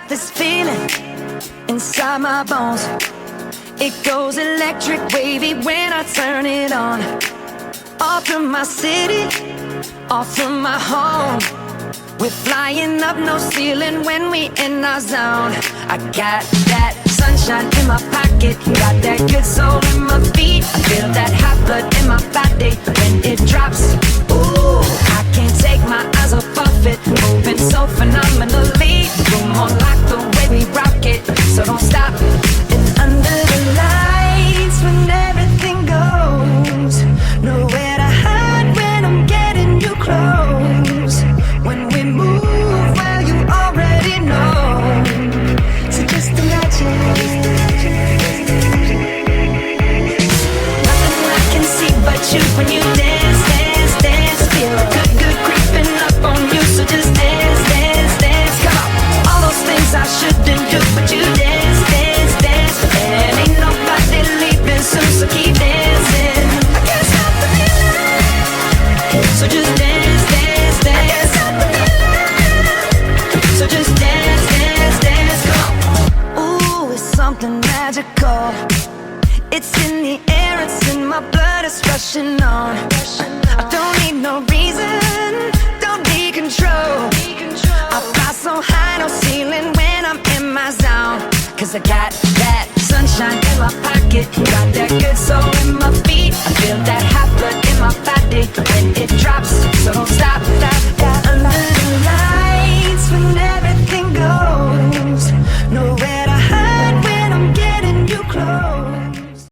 got this feeling inside my bones. It goes electric wavy when I turn it on. Off from my city, off from my home. We're flying up, no ceiling when we in our zone. I got that sunshine in my pocket, got that good soul in my feet. I feel that hot blood in my body when it drops. Ooh, I can't take my eyes off of it, moving so phenomenally. You're more like the way we rock it, so don't stop. And under the lights when everything goes, nowhere to hide when I'm getting you close. When we move, well, you already know. So just imagine. Nothing I can see but you when you dance, dance, dance. Feel good, good creeping up on you. So just dance, dance, dance. Come on. All those things I shouldn't do, but you dance, dance, dance. And ain't nobody leaving soon, so keep dancing. I can't stop the feeling. So just dance, dance, dance. So just dance, dance, dance, come on. Ooh, it's something magical. It's in the air, it's in my blood, it's rushing on. I don't need no reason, don't need control. I fly so high, no ceiling when I'm in my zone. Cause I got